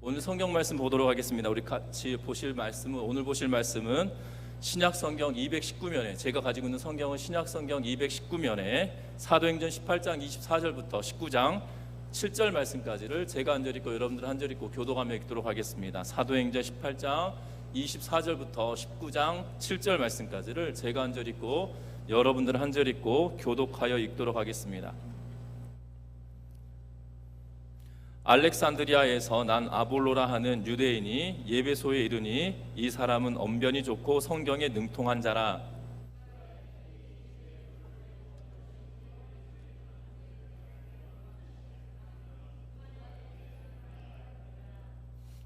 오늘 성경 말씀 보도록 하겠습니다. 우리 같이 오늘 보실 말씀은 신약 성경 219면에, 제가 가지고 있는 성경은 신약 성경 219면에 사도행전 18장 24절부터 19장 7절 말씀까지를 제가 한 절 읽고 여러분들 한 절 읽고 교도하며 읽도록 하겠습니다. 사도행전 18장 24절부터 19장 7절 말씀까지를 제가 한 절 읽고 여러분들 한 절 읽고 교독하여 읽도록 하겠습니다. 알렉산드리아에서 난 아볼로라 하는 유대인이 예배소에 이르니 이 사람은 언변이 좋고 성경에 능통한 자라.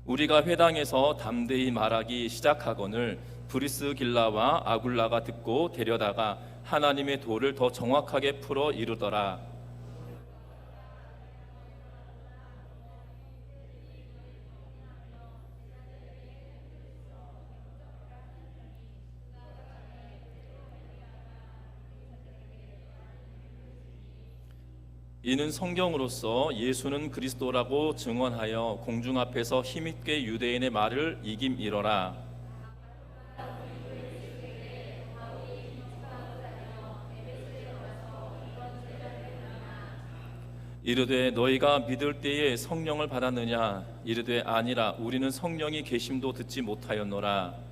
우리가 회당에서 담대히 말하기 시작하거늘 브리스길라와 아굴라가 듣고 데려다가 하나님의 도를 더 정확하게 풀어 이루더라. 이는 성경으로서 예수는 그리스도라고 증언하여 공중 앞에서 힘있게 유대인의 말을 이김이러라. 이르되 너희가 믿을 때에 성령을 받았느냐? 이르되 아니라 우리는 성령이 계심도 듣지 못하였노라.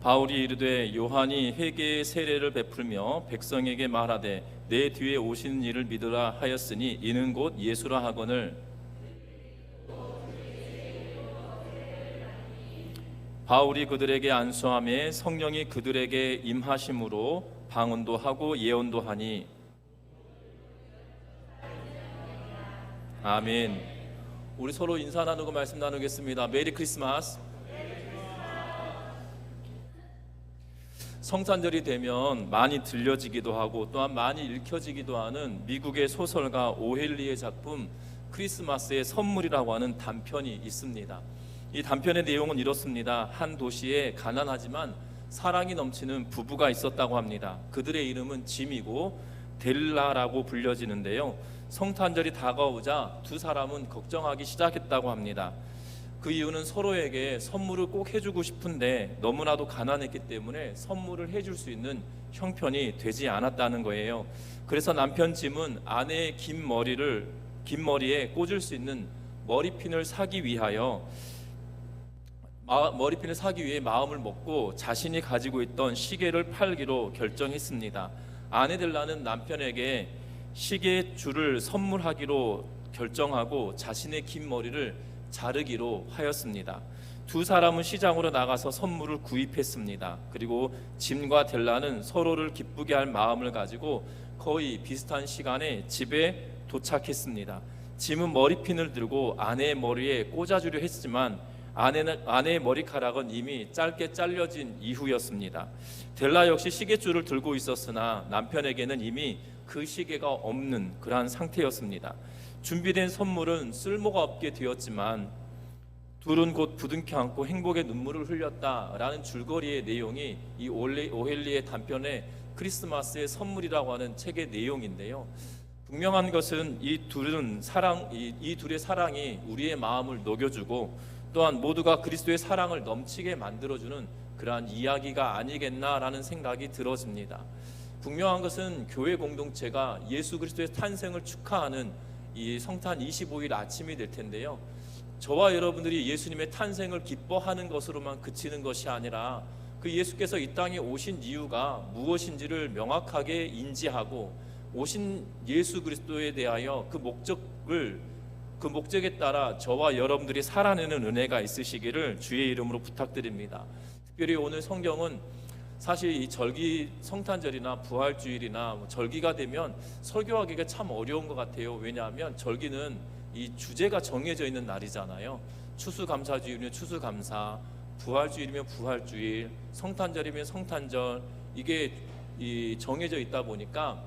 바울이 이르되 요한이 회개의 세례를 베풀며 백성에게 말하되 내 뒤에 오시는 이를 믿으라 하였으니 이는 곧 예수라 하거늘. 바울이 그들에게 안수하매 성령이 그들에게 임하심으로 방언도 하고 예언도 하니. 아멘. 우리 서로 인사 나누고 말씀 나누겠습니다. 메리 크리스마스. 성탄절이 되면 많이 들려지기도 하고 또한 많이 읽혀지기도 하는 미국의 소설가 오헬리의 작품 크리스마스의 선물이라고 하는 단편이 있습니다. 이 단편의 내용은 이렇습니다. 한 도시에 가난하지만 사랑이 넘치는 부부가 있었다고 합니다. 그들의 이름은 짐이고 델라라고 불려지는데요. 성탄절이 다가오자 두 사람은 걱정하기 시작했다고 합니다. 그 이유는 서로에게 선물을 꼭 해주고 싶은데 너무나도 가난했기 때문에 선물을 해줄 수 있는 형편이 되지 않았다는 거예요. 그래서 남편 짐은 아내의 긴 머리에 꽂을 수 있는 머리핀을 사기 위해 마음을 먹고 자신이 가지고 있던 시계를 팔기로 결정했습니다. 아내 델라는 남편에게 시계 줄을 선물하기로 결정하고 자신의 긴 머리를 자르기로 하였습니다. 두 사람은 시장으로 나가서 선물을 구입했습니다. 그리고 짐과 델라는 서로를 기쁘게 할 마음을 가지고 거의 비슷한 시간에 집에 도착했습니다. 짐은 머리핀을 들고 아내의 머리에 꽂아주려 했지만 아내의 머리카락은 이미 짧게 잘려진 이후였습니다. 델라 역시 시계줄을 들고 있었으나 남편에게는 이미 그 시계가 없는 그러한 상태였습니다. 준비된 선물은 쓸모가 없게 되었지만 둘은 곧 부둥켜 안고 행복의 눈물을 흘렸다라는 줄거리의 내용이 이 오헬리의 단편의 크리스마스의 선물이라고 하는 책의 내용인데요. 분명한 것은 이 둘의 사랑이 우리의 마음을 녹여주고 또한 모두가 그리스도의 사랑을 넘치게 만들어주는 그러한 이야기가 아니겠나라는 생각이 들어집니다. 분명한 것은 교회 공동체가 예수 그리스도의 탄생을 축하하는 이 성탄 25일 아침이 될 텐데요. 저와 여러분들이 예수님의 탄생을 기뻐하는 것으로만 그치는 것이 아니라 그 예수께서 이 땅에 오신 이유가 무엇인지를 명확하게 인지하고 오신 예수 그리스도에 대하여 그 목적에 따라 저와 여러분들이 살아내는 은혜가 있으시기를 주의 이름으로 부탁드립니다. 특별히 오늘 성경은 사실 이 절기 성탄절이나 부활주일이나 절기가 되면 설교하기가 참 어려운 것 같아요. 왜냐하면 절기는 이 주제가 정해져 있는 날이잖아요. 추수감사주일이면 추수감사, 부활주일이면 부활주일, 성탄절이면 성탄절, 이게 정해져 있다 보니까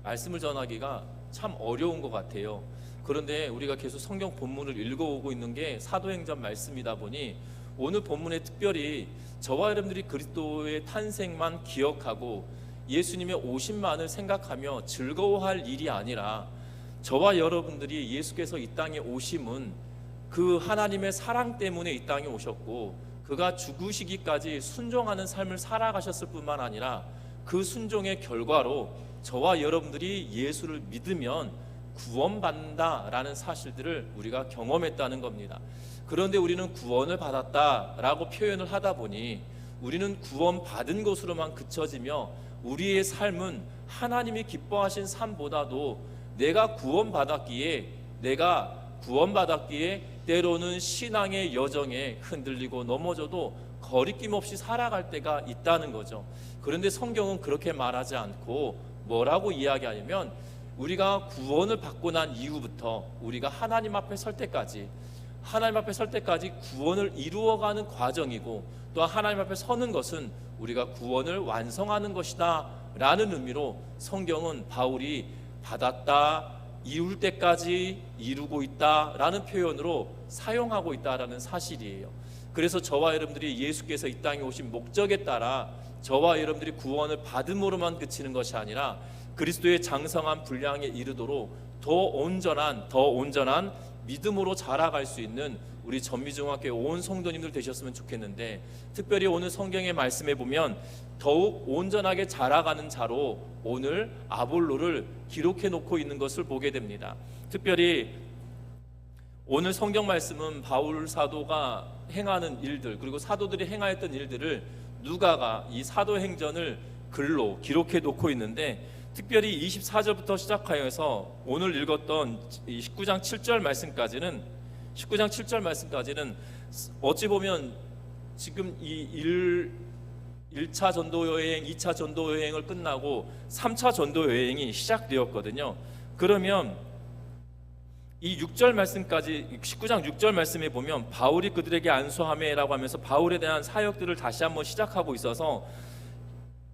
말씀을 전하기가 참 어려운 것 같아요. 그런데 우리가 계속 성경 본문을 읽어오고 있는 게 사도행전 말씀이다 보니 오늘 본문에 특별히 저와 여러분들이 그리스도의 탄생만 기억하고 예수님의 오심만을 생각하며 즐거워할 일이 아니라 저와 여러분들이 예수께서 이 땅에 오심은 그 하나님의 사랑 때문에 이 땅에 오셨고 그가 죽으시기까지 순종하는 삶을 살아가셨을 뿐만 아니라 그 순종의 결과로 저와 여러분들이 예수를 믿으면 구원받는다라는 사실들을 우리가 경험했다는 겁니다. 그런데 우리는 구원을 받았다라고 표현을 하다 보니 우리는 구원받은 것으로만 그쳐지며 우리의 삶은 하나님이 기뻐하신 삶보다도 내가 구원받았기에 때로는 신앙의 여정에 흔들리고 넘어져도 거리낌 없이 살아갈 때가 있다는 거죠. 그런데 성경은 그렇게 말하지 않고 뭐라고 이야기하냐면 우리가 구원을 받고 난 이후부터 우리가 하나님 앞에 설 때까지 구원을 이루어가는 과정이고 또한 하나님 앞에 서는 것은 우리가 구원을 완성하는 것이다 라는 의미로 성경은 바울이 받았다, 이룰 때까지 이루고 있다 라는 표현으로 사용하고 있다라는 사실이에요. 그래서 저와 여러분들이 예수께서 이 땅에 오신 목적에 따라 저와 여러분들이 구원을 받음으로만 그치는 것이 아니라 그리스도의 장성한 분량에 이르도록 더 온전한 믿음으로 자라갈 수 있는 우리 전미중학교 온 성도님들 되셨으면 좋겠는데, 특별히 오늘 성경의 말씀에 보면 더욱 온전하게 자라가는 자로 오늘 아볼로를 기록해 놓고 있는 것을 보게 됩니다. 특별히 오늘 성경 말씀은 바울 사도가 행하는 일들, 그리고 사도들이 행하였던 일들을 누가가 이 사도행전을 글로 기록해 놓고 있는데, 특별히 24절부터 시작하여서 오늘 읽었던 19장 7절 말씀까지는 어찌 보면 지금 이 1차 전도 여행, 2차 전도 여행을 끝나고 3차 전도 여행이 시작되었거든요. 그러면 이 6절 말씀까지, 19장 6절 말씀에 보면 바울이 그들에게 안수하매라고 하면서 바울에 대한 사역들을 다시 한번 시작하고 있어서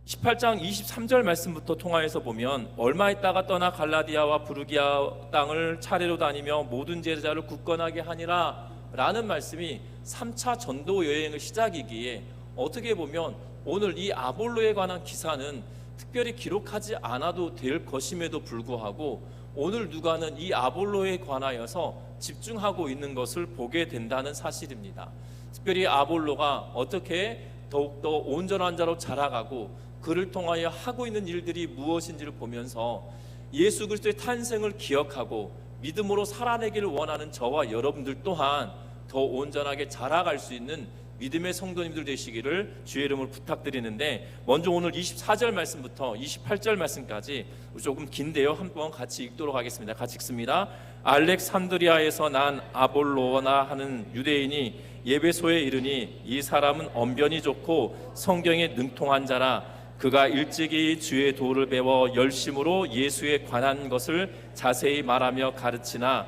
18장 23절 말씀부터 통하여서 보면 얼마 있다가 떠나 갈라디아와 부르기아 땅을 차례로 다니며 모든 제자를 굳건하게 하니라 라는 말씀이 3차 전도 여행의 시작이기에 어떻게 보면 오늘 이 아볼로에 관한 기사는 특별히 기록하지 않아도 될 것임에도 불구하고 오늘 누가는 이 아볼로에 관하여서 집중하고 있는 것을 보게 된다는 사실입니다. 특별히 아볼로가 어떻게 더욱더 온전한 자로 자라가고 그를 통하여 하고 있는 일들이 무엇인지를 보면서 예수 그리스도의 탄생을 기억하고 믿음으로 살아내기를 원하는 저와 여러분들 또한 더 온전하게 자라갈 수 있는 믿음의 성도님들 되시기를 주의 이름으로 부탁드리는데, 먼저 오늘 24절 말씀부터 28절 말씀까지 조금 긴데요, 한번 같이 읽도록 하겠습니다. 같이 읽습니다. 알렉산드리아에서 난 아볼로나 하는 유대인이 예배소에 이르니 이 사람은 언변이 좋고 성경에 능통한 자라. 그가 일찍이 주의 도를 배워 열심으로 예수에 관한 것을 자세히 말하며 가르치나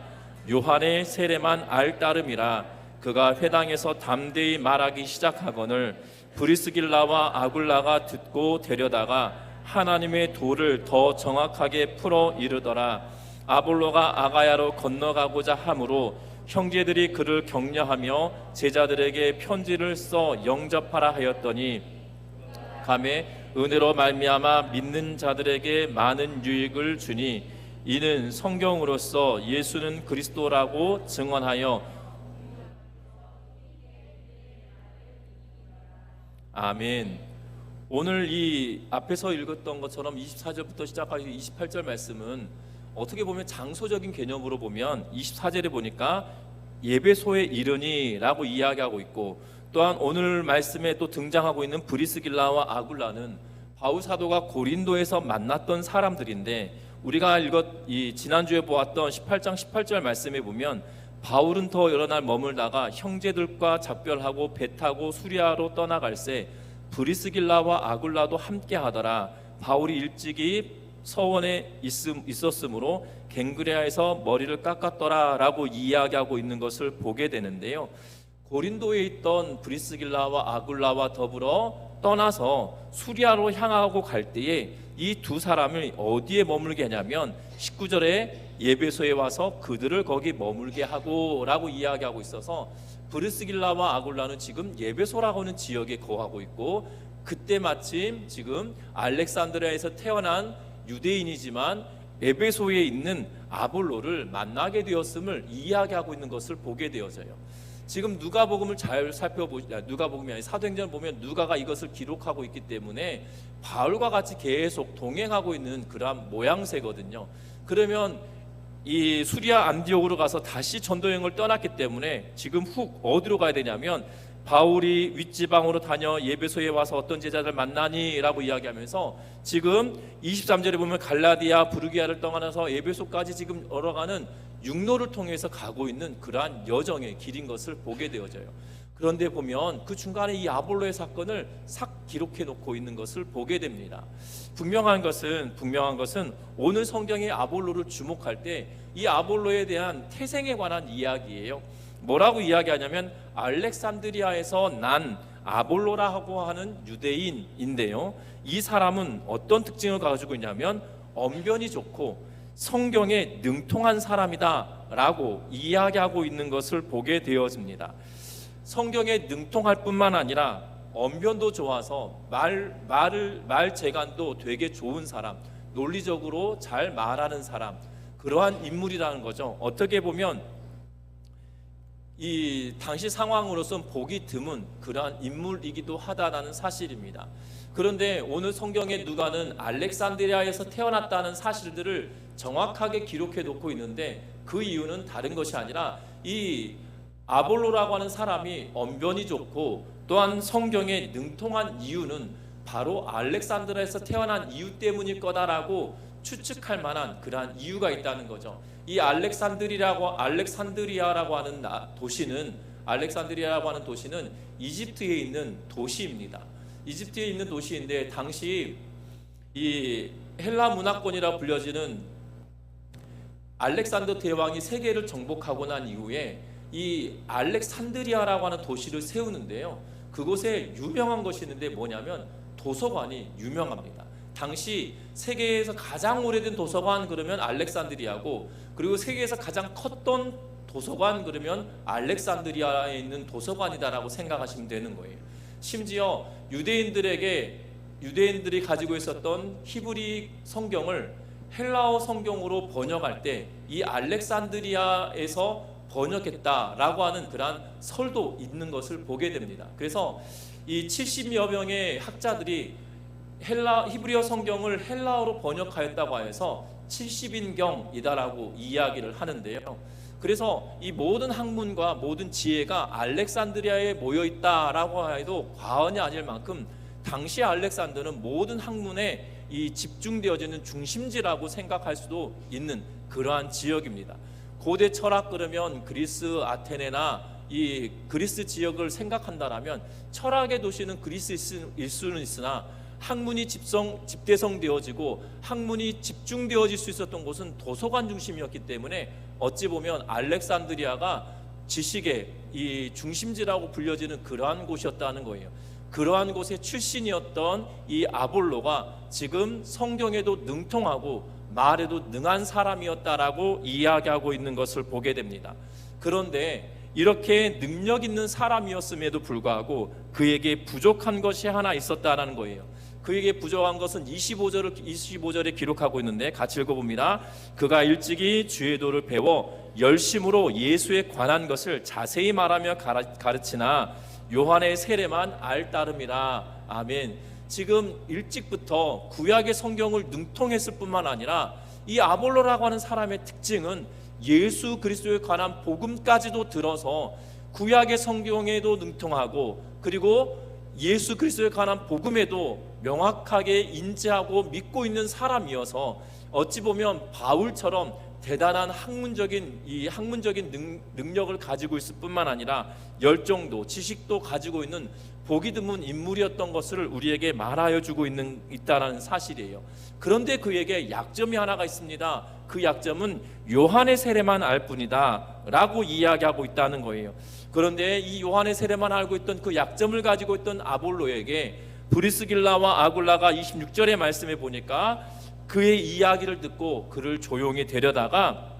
요한의 세례만 알 따름이라. 그가 회당에서 담대히 말하기 시작하거늘 브리스길라와 아굴라가 듣고 데려다가 하나님의 도를 더 정확하게 풀어 이르더라. 아볼로가 아가야로 건너가고자 하므로 형제들이 그를 격려하며 제자들에게 편지를 써 영접하라 하였더니 감에 은혜로 말미암아 믿는 자들에게 많은 유익을 주니 이는 성경으로서 예수는 그리스도라고 증언하여. 아멘. 오늘 이 앞에서 읽었던 것처럼 24절부터 시작하여 28절 말씀은 어떻게 보면 장소적인 개념으로 보면 24절에 보니까 예배소에 이르니 라고 이야기하고 있고, 또한 오늘 말씀에 또 등장하고 있는 브리스길라와 아굴라는 바울 사도가 고린도에서 만났던 사람들인데, 우리가 지난주에 보았던 18장 18절 말씀에 보면 바울은 더 여러 날 머물다가 형제들과 작별하고 배 타고 수리아로 떠나갈새 브리스길라와 아굴라도 함께 하더라. 바울이 일찍이 서원에 있었으므로 갱그레아에서 머리를 깎았더라 라고 이야기하고 있는 것을 보게 되는데요, 고린도에 있던 브리스길라와 아굴라와 더불어 떠나서 수리아로 향하고 갈 때에 이 두 사람을 어디에 머물게 하냐면 19절에 예배소에 와서 그들을 거기 머물게 하고 라고 이야기하고 있어서 브리스길라와 아굴라는 지금 예배소라고 하는 지역에 거하고 있고, 그때 마침 지금 알렉산드리아에서 태어난 유대인이지만 에베소에 있는 아볼로를 만나게 되었음을 이야기하고 있는 것을 보게 되어져요. 지금 누가복음을 잘 누가복음이 아니라 사도행전을 보면 누가가 이것을 기록하고 있기 때문에 바울과 같이 계속 동행하고 있는 그러한 모양새거든요. 그러면 이 수리아 안디옥으로 가서 다시 전도여행을 떠났기 때문에 지금 훅 어디로 가야 되냐면, 바울이 윗지방으로 다녀 예배소에 와서 어떤 제자들 만나니? 라고 이야기하면서 지금 23절에 보면 갈라디아 부르기아를 떠나서 예배소까지 지금 걸어가는 육로를 통해서 가고 있는 그러한 여정의 길인 것을 보게 되어져요. 그런데 보면 그 중간에 이 아볼로의 사건을 싹 기록해 놓고 있는 것을 보게 됩니다. 분명한 것은 오늘 성경의 아볼로를 주목할 때 이 아볼로에 대한 태생에 관한 이야기예요. 뭐라고 이야기하냐면 알렉산드리아에서 난 아볼로라고 하는 유대인인데요, 이 사람은 어떤 특징을 가지고 있냐면 언변이 좋고 성경에 능통한 사람이다 라고 이야기하고 있는 것을 보게 되어집니다. 성경에 능통할 뿐만 아니라 언변도 좋아서 말 재간도 되게 좋은 사람, 논리적으로 잘 말하는 사람, 그러한 인물이라는 거죠. 어떻게 보면 이 당시 상황으로선 보기 드문 그러한 인물이기도 하다라는 사실입니다. 그런데 오늘 성경의 누가는 알렉산드리아에서 태어났다는 사실들을 정확하게 기록해 놓고 있는데, 그 이유는 다른 것이 아니라 이 아볼로라고 하는 사람이 언변이 좋고 또한 성경에 능통한 이유는 바로 알렉산드리아에서 태어난 이유 때문일 거다라고 추측할 만한 그러한 이유가 있다는 거죠. 이 알렉산드리아라고 하는 도시는 이집트에 있는 도시입니다. 이집트에 있는 도시인데 당시 이 헬라 문화권이라 불려지는 알렉산더 대왕이 세계를 정복하고 난 이후에 이 알렉산드리아라고 하는 도시를 세우는데요, 그곳에 유명한 것이 있는데 뭐냐면 도서관이 유명합니다. 당시 세계에서 가장 오래된 도서관 그러면 알렉산드리아고, 그리고 세계에서 가장 컸던 도서관 그러면 알렉산드리아에 있는 도서관이다라고 생각하시면 되는 거예요. 심지어 유대인들이 가지고 있었던 히브리 성경을 헬라어 성경으로 번역할 때 이 알렉산드리아에서 번역했다라고 하는 그러한 설도 있는 것을 보게 됩니다. 그래서 이 70여 명의 학자들이 히브리어 성경을 헬라어로 번역하였다고 해서 70인경이다라고 이야기를 하는데요, 그래서 이 모든 학문과 모든 지혜가 알렉산드리아에 모여 있다라고 해도 과언이 아닐 만큼 당시 알렉산더는 모든 학문에 이 집중되어지는 중심지라고 생각할 수도 있는 그러한 지역입니다. 고대 철학 그러면 그리스 아테네나 이 그리스 지역을 생각한다라면 철학의 도시는 그리스일 수는 있으나 학문이 집대성되어지고 학문이 집중되어질 수 있었던 곳은 도서관 중심이었기 때문에 어찌 보면 알렉산드리아가 지식의 이 중심지라고 불려지는 그러한 곳이었다는 거예요. 그러한 곳의 출신이었던 이 아볼로가 지금 성경에도 능통하고 말에도 능한 사람이었다라고 이야기하고 있는 것을 보게 됩니다. 그런데 이렇게 능력 있는 사람이었음에도 불구하고 그에게 부족한 것이 하나 있었다는 거예요. 그에게 부족한 것은 25절에 기록하고 있는데 같이 읽어봅니다. 그가 일찍이 주의 도를 배워 열심으로 예수에 관한 것을 자세히 말하며 가르치나 요한의 세례만 알 따름이라. 아멘. 지금 일찍부터 구약의 성경을 능통했을 뿐만 아니라 이 아볼로라고 하는 사람의 특징은 예수 그리스도에 관한 복음까지도 들어서 구약의 성경에도 능통하고 그리고 예수 그리스도에 관한 복음에도 명확하게 인지하고 믿고 있는 사람이어서 어찌 보면 바울처럼 대단한 학문적인 능력을 가지고 있을 뿐만 아니라 열정도 지식도 가지고 있는 보기 드문 인물이었던 것을 우리에게 말하여 주고 있다는 사실이에요. 그런데 그에게 약점이 하나가 있습니다. 그 약점은 요한의 세례만 알 뿐이다 라고 이야기하고 있다는 거예요. 그런데 이 요한의 세례만 알고 있던 그 약점을 가지고 있던 아볼로에게 브리스길라와 아굴라가 26절의 말씀에 보니까 그의 이야기를 듣고 그를 조용히 데려다가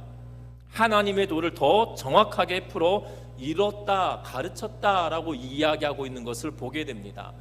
하나님의 도를 더 정확하게 풀어 이뤘다 가르쳤다라고 이야기하고 있는 것을 보게 됩니다.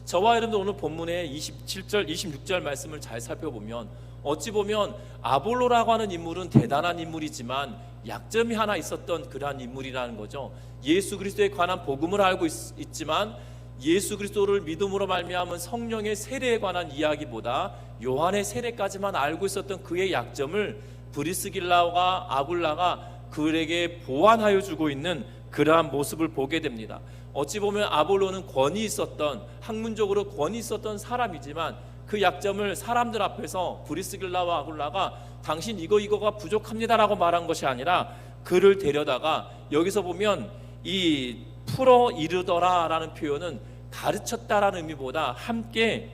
저와 여러분들 오늘 본문의 27절, 26절 말씀을 잘 살펴보면 어찌 보면 아볼로라고 하는 인물은 대단한 인물이지만 약점이 하나 있었던 그러한 인물이라는 거죠. 예수 그리스도에 관한 복음을 알고 있지만 예수 그리스도를 믿음으로 말미암은 성령의 세례에 관한 이야기보다 요한의 세례까지만 알고 있었던 그의 약점을 브리스길라와 아굴라가 그에게 보완하여 주고 있는 그러한 모습을 보게 됩니다. 어찌 보면 아볼로는 권위 있었던, 학문적으로 권위 있었던 사람이지만 그 약점을 사람들 앞에서 브리스길라와 아굴라가 당신 이거가 부족합니다라고 말한 것이 아니라 그를 데려다가, 여기서 보면 이 풀어 이르더라라는 표현은 가르쳤다라는 의미보다 함께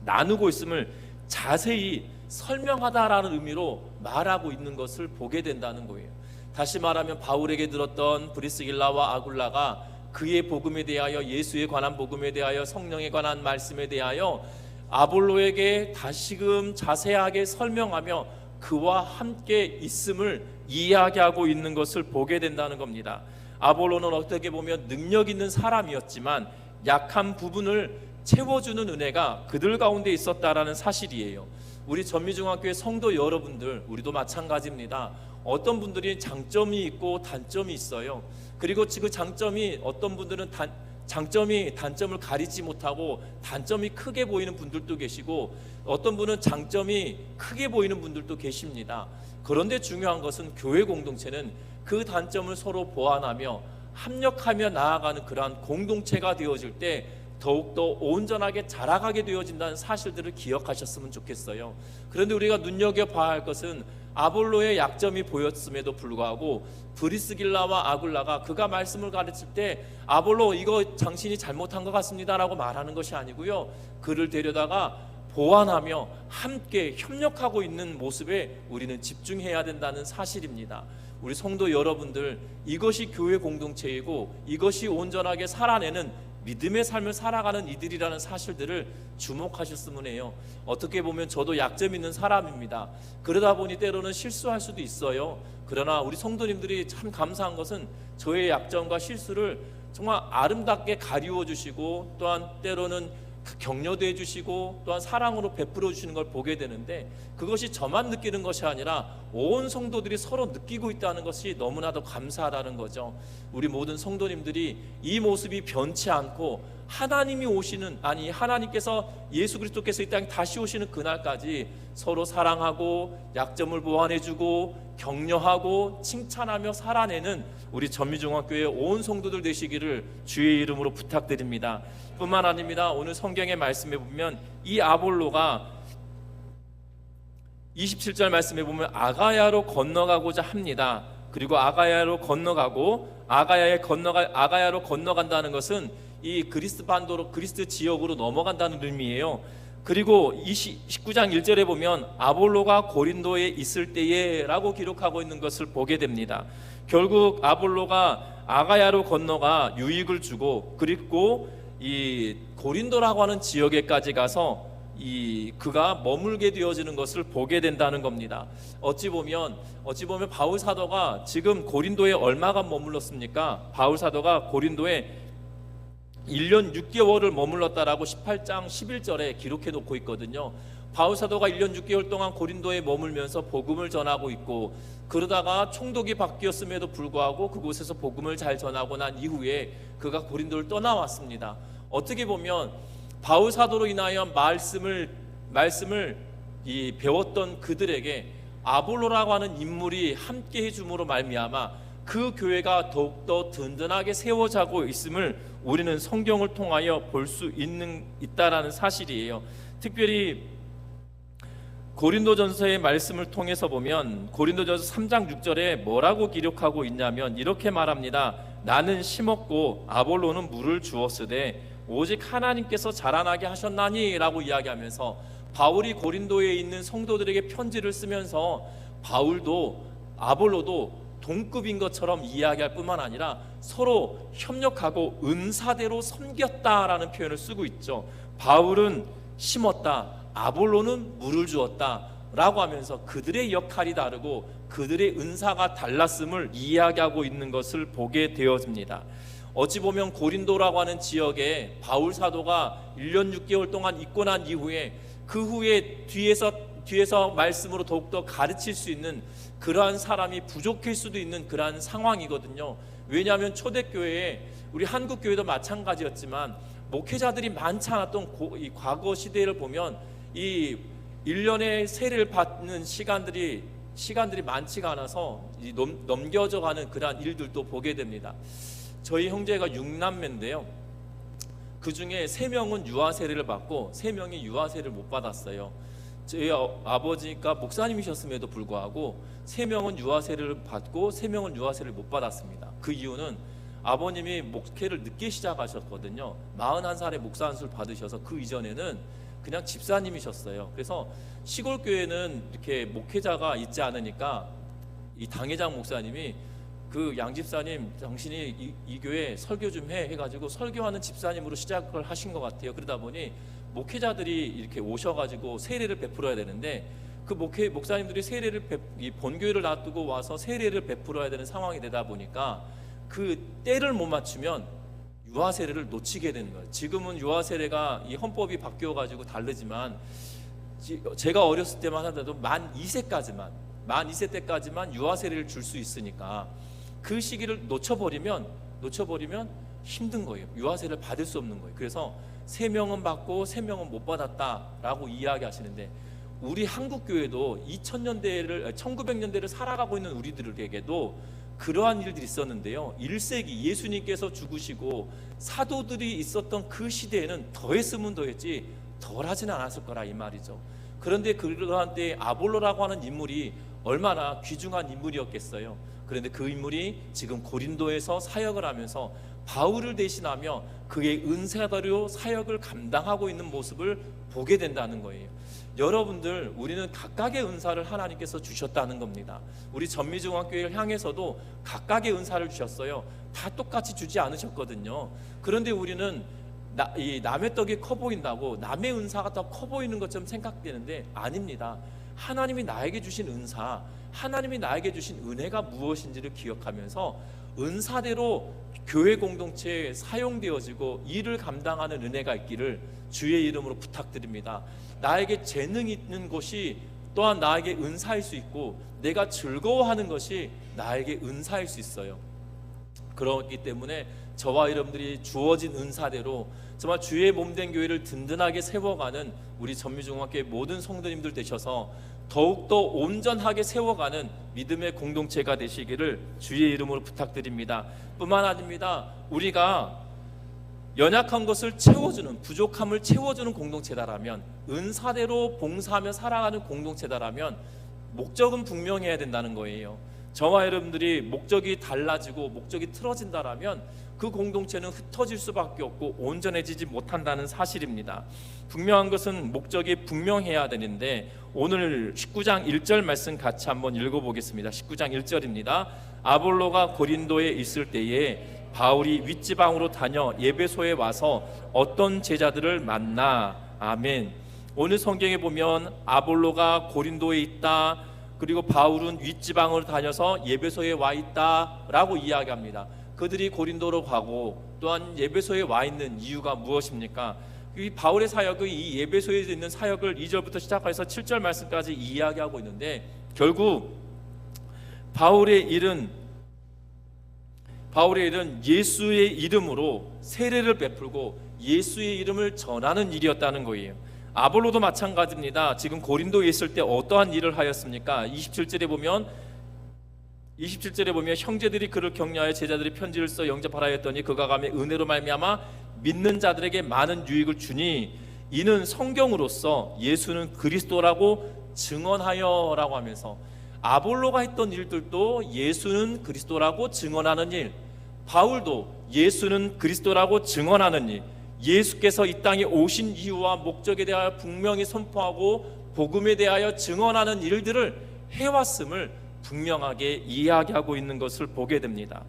나누고 있음을 자세히 설명하다라는 의미로 말하고 있는 것을 보게 된다는 거예요. 다시 말하면 바울에게 들었던 브리스길라와 아굴라가 그의 복음에 대하여, 예수에 관한 복음에 대하여, 성령에 관한 말씀에 대하여 아볼로에게 다시금 자세하게 설명하며 그와 함께 있음을 이야기하고 있는 것을 보게 된다는 겁니다. 아볼로는 어떻게 보면 능력 있는 사람이었지만 약한 부분을 채워주는 은혜가 그들 가운데 있었다라는 사실이에요. 우리 전미중학교의 성도 여러분들, 우리도 마찬가지입니다. 어떤 분들이 장점이 있고 단점이 있어요. 그리고 그 장점이, 어떤 분들은 장점이 단점을 가리지 못하고 단점이 크게 보이는 분들도 계시고, 어떤 분은 장점이 크게 보이는 분들도 계십니다. 그런데 중요한 것은 교회 공동체는 그 단점을 서로 보완하며 합력하며 나아가는 그러한 공동체가 되어질 때 더욱더 온전하게 자라가게 되어진다는 사실들을 기억하셨으면 좋겠어요. 그런데 우리가 눈여겨봐야 할 것은 아볼로의 약점이 보였음에도 불구하고 브리스길라와 아굴라가 그가 말씀을 가르칠 때 아볼로 이거 당신이 잘못한 것 같습니다 라고 말하는 것이 아니고요, 그를 데려다가 보완하며 함께 협력하고 있는 모습에 우리는 집중해야 된다는 사실입니다. 우리 성도 여러분들, 이것이 교회 공동체이고 이것이 온전하게 살아내는 믿음의 삶을 살아가는 이들이라는 사실들을 주목하셨으면 해요. 어떻게 보면 저도 약점 있는 사람입니다. 그러다 보니 때로는 실수할 수도 있어요. 그러나 우리 성도님들이 참 감사한 것은 저의 약점과 실수를 정말 아름답게 가리워 주시고, 또한 때로는 격려도 해주시고, 또한 사랑으로 베풀어 주시는 걸 보게 되는데, 그것이 저만 느끼는 것이 아니라 온 성도들이 서로 느끼고 있다는 것이 너무나도 감사하다는 거죠. 우리 모든 성도님들이 이 모습이 변치 않고 하나님이 오시는, 아니 하나님께서, 예수 그리스도께서 이 땅에 다시 오시는 그날까지 서로 사랑하고 약점을 보완해주고 격려하고 칭찬하며 살아내는 우리 전미중학교의 온 성도들 되시기를 주의 이름으로 부탁드립니다. 뿐만 아닙니다. 오늘 성경의 말씀에 보면 이 아볼로가 27절 말씀에 보면 아가야로 건너가고자 합니다. 그리고 아가야로 건너가고, 아가야로 건너간다는 것은 이 그리스 반도로, 그리스 지역으로 넘어간다는 의미예요. 그리고 19장 1절에 보면 아볼로가 고린도에 있을 때에 라고 기록하고 있는 것을 보게 됩니다. 결국 아볼로가 아가야로 건너가 유익을 주고, 그리고 이 고린도라고 하는 지역에까지 가서 그가 머물게 되어지는 것을 보게 된다는 겁니다. 어찌 보면 바울 사도가 지금 고린도에 얼마간 머물렀습니까? 바울 사도가 고린도에 1년 6개월을 머물렀다라고 18장 11절에 기록해 놓고 있거든요. 바울 사도가 1년 6개월 동안 고린도에 머물면서 복음을 전하고 있고, 그러다가 총독이 바뀌었음에도 불구하고 그곳에서 복음을 잘 전하고 난 이후에 그가 고린도를 떠나왔습니다. 어떻게 보면 바울 사도로 인하여 말씀을 배웠던 그들에게 아볼로라고 하는 인물이 함께 해줌으로 말미암아 그 교회가 더욱더 든든하게 세워지고 있음을 우리는 성경을 통하여 볼 수 있다라는 사실이에요. 특별히 고린도전서의 말씀을 통해서 보면 고린도전서 3장 6절에 뭐라고 기록하고 있냐면 이렇게 말합니다. 나는 심었고 아볼로는 물을 주었으되 오직 하나님께서 자라나게 하셨나니 라고 이야기하면서, 바울이 고린도에 있는 성도들에게 편지를 쓰면서 바울도 아볼로도 동급인 것처럼 이야기할 뿐만 아니라 서로 협력하고 은사대로 섬겼다라는 표현을 쓰고 있죠. 바울은 심었다, 아볼로는 물을 주었다 라고 하면서 그들의 역할이 다르고 그들의 은사가 달랐음을 이야기하고 있는 것을 보게 되어집니다. 어찌 보면 고린도라고 하는 지역에 바울 사도가 1년 6개월 동안 있고 난 이후에 그 후에 뒤에서 말씀으로 더욱더 가르칠 수 있는 그러한 사람이 부족할 수도 있는 그러한 상황이거든요. 왜냐하면 초대교회에 우리 한국교회도 마찬가지였지만 목회자들이 많지 않았던 이 과거 시대를 보면 이 1년의 세례를 받는 시간들이 많지가 않아서 넘겨져 가는 그러한 일들도 보게 됩니다. 저희 형제가 6남매인데요. 그 중에 3명은 유아 세례를 받고 3명이 유아 세례를 못 받았어요. 저희 아버지가 목사님이셨음에도 불구하고 3명은 유아 세례를 받고 3명은 유아 세례를 못 받았습니다. 그 이유는 아버님이 목회를 늦게 시작하셨거든요. 41살에 목사 안수를 받으셔서 그 이전에는 그냥 집사님이셨어요. 그래서 시골 교회는 이렇게 목회자가 있지 않으니까 이 당회장 목사님이 그 양 집사님 당신이 이 교회 설교 좀 해가지고 설교하는 집사님으로 시작을 하신 것 같아요. 그러다 보니 목회자들이 이렇게 오셔가지고 세례를 베풀어야 되는데 그 목사님들이 세례를 본교회를 놔두고 와서 세례를 베풀어야 되는 상황이 되다 보니까 그 때를 못 맞추면 유아 세례를 놓치게 되는 거예요. 지금은 유아 세례가 이 헌법이 바뀌어가지고 다르지만 제가 어렸을 때만 하더라도 만 2세 때까지만 유아 세례를 줄 수 있으니까 그 시기를 놓쳐버리면 힘든 거예요. 유아 세례를 받을 수 없는 거예요. 그래서 3명은 받고 3명은 못 받았다라고 이야기하시는데 우리 한국 교회도 1900년대를 살아가고 있는 우리들에게도 그러한 일들이 있었는데요. 1세기 예수님께서 죽으시고 사도들이 있었던 그 시대에는 더했으면 더했지 덜하지는 않았을 거라 이 말이죠. 그런데 그러한 때에 아볼로라고 하는 인물이 얼마나 귀중한 인물이었겠어요. 그런데 그 인물이 지금 고린도에서 사역을 하면서 바울을 대신하며 그의 은사대로 사역을 감당하고 있는 모습을 보게 된다는 거예요. 여러분들, 우리는 각각의 은사를 하나님께서 주셨다는 겁니다. 우리 전미중앙교회를 향해서도 각각의 은사를 주셨어요. 다 똑같이 주지 않으셨거든요. 그런데 우리는 남의 떡이 커 보인다고 남의 은사가 더 커 보이는 것처럼 생각되는데 아닙니다. 하나님이 나에게 주신 은사, 하나님이 나에게 주신 은혜가 무엇인지를 기억하면서 은사대로 교회 공동체에 사용되어지고 일을 감당하는 은혜가 있기를 주의 이름으로 부탁드립니다. 나에게 재능이 있는 것이 또한 나에게 은사일 수 있고 내가 즐거워하는 것이 나에게 은사일 수 있어요. 그렇기 때문에 저와 여러분들이 주어진 은사대로 정말 주의 몸된 교회를 든든하게 세워가는 우리 전미중앙교회 모든 성도님들 되셔서 더욱더 온전하게 세워가는 믿음의 공동체가 되시기를 주의 이름으로 부탁드립니다. 뿐만 아닙니다. 우리가 연약한 것을 채워주는, 부족함을 채워주는 공동체다라면, 은사대로 봉사하며 살아가는 공동체다라면 목적은 분명해야 된다는 거예요. 저와 여러분들이 목적이 달라지고 목적이 틀어진다라면 그 공동체는 흩어질 수밖에 없고 온전해지지 못한다는 사실입니다. 분명한 것은 목적이 분명해야 되는데 오늘 19장 1절 말씀 같이 한번 읽어보겠습니다. 19장 1절입니다. 아볼로가 고린도에 있을 때에 바울이 윗지방으로 다녀 예배소에 와서 어떤 제자들을 만나. 아멘. 오늘 성경에 보면 아볼로가 고린도에 있다, 그리고 바울은 윗지방으로 다녀서 예배소에 와 있다라고 이야기합니다. 그들이 고린도로 가고 또한 예배소에 와 있는 이유가 무엇입니까? 이 바울의 사역의 이 예배소에 있는 사역을 2절부터 시작해서 7절 말씀까지 이야기하고 있는데 결국 바울의 일은 예수의 이름으로 세례를 베풀고 예수의 이름을 전하는 일이었다는 거예요. 아볼로도 마찬가지입니다. 지금 고린도에 있을 때 어떠한 일을 하였습니까? 27절에 보면 형제들이 그를 격려하여 제자들이 편지를 써 영접하라 했더니 그가 가며 은혜로 말미암아 믿는 자들에게 많은 유익을 주니 이는 성경으로서 예수는 그리스도라고 증언하여라고 하면서 아볼로가 했던 일들도 예수는 그리스도라고 증언하는 일, 바울도 예수는 그리스도라고 증언하는 일, 예수께서 이 땅에 오신 이유와 목적에 대하여 분명히 선포하고 복음에 대하여 증언하는 일들을 해왔음을 분명하게 이야기하고 있는 것을 보게 됩니다.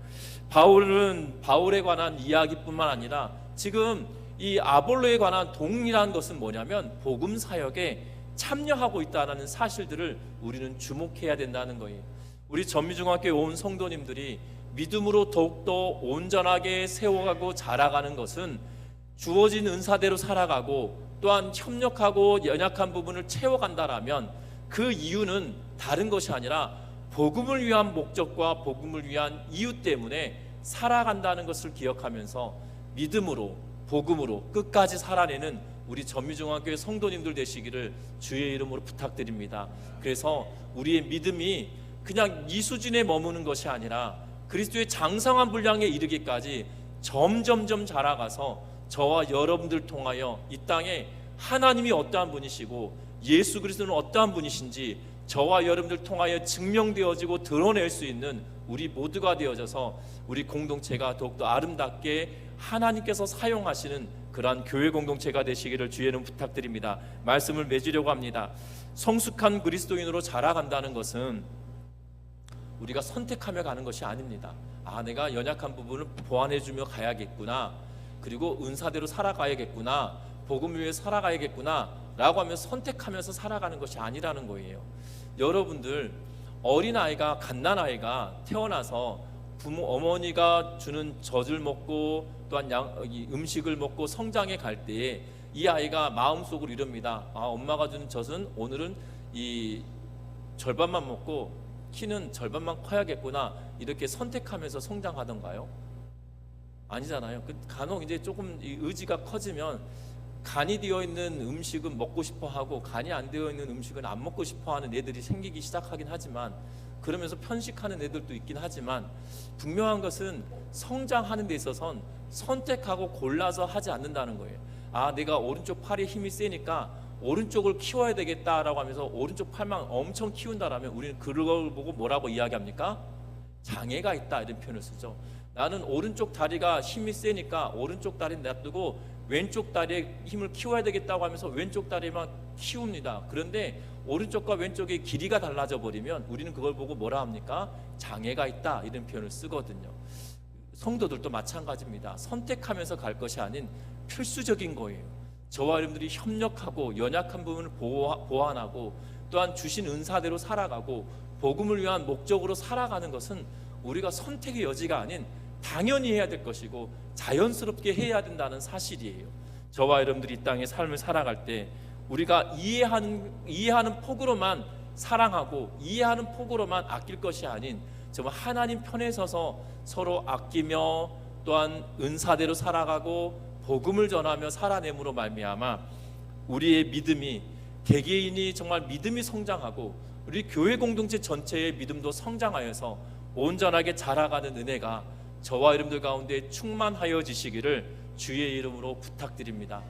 바울은 바울에 관한 이야기뿐만 아니라 지금 이 아볼로에 관한 동일한 것은 뭐냐면 복음 사역에 참여하고 있다는 사실들을 우리는 주목해야 된다는 거예요. 우리 전미중학교에 온 성도님들이 믿음으로 더욱더 온전하게 세워가고 자라가는 것은 주어진 은사대로 살아가고 또한 협력하고 연약한 부분을 채워간다라면 그 이유는 다른 것이 아니라 복음을 위한 목적과 복음을 위한 이유 때문에 살아간다는 것을 기억하면서 믿음으로 복음으로 끝까지 살아내는 우리 전미중학교의 성도님들 되시기를 주의 이름으로 부탁드립니다. 그래서 우리의 믿음이 그냥 이 수준에 머무는 것이 아니라 그리스도의 장성한 분량에 이르기까지 점점점 자라가서 저와 여러분들 통하여 이 땅에 하나님이 어떠한 분이시고 예수 그리스도는 어떠한 분이신지 저와 여러분들 통하여 증명되어지고 드러낼 수 있는 우리 모두가 되어져서 우리 공동체가 더욱더 아름답게 하나님께서 사용하시는 그러한 교회 공동체가 되시기를 주의 이름 부탁드립니다. 말씀을 맺으려고 합니다. 성숙한 그리스도인으로 자라간다는 것은 우리가 선택하며 가는 것이 아닙니다. 내가 연약한 부분을 보완해주며 가야겠구나, 그리고 은사대로 살아가야겠구나, 복음 위에 살아가야겠구나 라고 하며 선택하면서 살아가는 것이 아니라는 거예요. 여러분들 어린아이가 갓난아이가 태어나서 어머니가 주는 젖을 먹고 또한 음식을 먹고 성장해 갈 때에 이 아이가 마음속으로 이럽니다. 엄마가 주는 젖은 오늘은 이 절반만 먹고 키는 절반만 커야겠구나, 이렇게 선택하면서 성장하던가요? 아니잖아요. 간혹 이제 조금 의지가 커지면 간이 되어 있는 음식은 먹고 싶어 하고 간이 안 되어 있는 음식은 안 먹고 싶어 하는 애들이 생기기 시작하긴 하지만, 그러면서 편식하는 애들도 있긴 하지만, 분명한 것은 성장하는 데 있어서는 선택하고 골라서 하지 않는다는 거예요. 내가 오른쪽 팔에 힘이 세니까 오른쪽을 키워야 되겠다라고 하면서 오른쪽 팔만 엄청 키운다라면 우리는 그걸 보고 뭐라고 이야기합니까? 장애가 있다, 이런 표현을 쓰죠. 나는 오른쪽 다리가 힘이 세니까 오른쪽 다리는 놔두고 왼쪽 다리에 힘을 키워야 되겠다고 하면서 왼쪽 다리만 키웁니다. 그런데 오른쪽과 왼쪽의 길이가 달라져 버리면 우리는 그걸 보고 뭐라 합니까? 장애가 있다, 이런 표현을 쓰거든요. 성도들도 마찬가지입니다. 선택하면서 갈 것이 아닌 필수적인 거예요. 저와 여러분들이 협력하고 연약한 부분을 보완하고 또한 주신 은사대로 살아가고 복음을 위한 목적으로 살아가는 것은 우리가 선택의 여지가 아닌 당연히 해야 될 것이고 자연스럽게 해야 된다는 사실이에요. 저와 여러분들이 이 땅의 삶을 살아갈 때 우리가 이해하는 폭으로만 사랑하고 이해하는 폭으로만 아낄 것이 아닌 정말 하나님 편에 서서 서로 아끼며 또한 은사대로 살아가고 복음을 전하며 살아냄으로 말미암아 우리의 믿음이, 개개인이 정말 믿음이 성장하고 우리 교회 공동체 전체의 믿음도 성장하여서 온전하게 자라가는 은혜가 저와 여러분들 가운데 충만하여지시기를 주의 이름으로 부탁드립니다.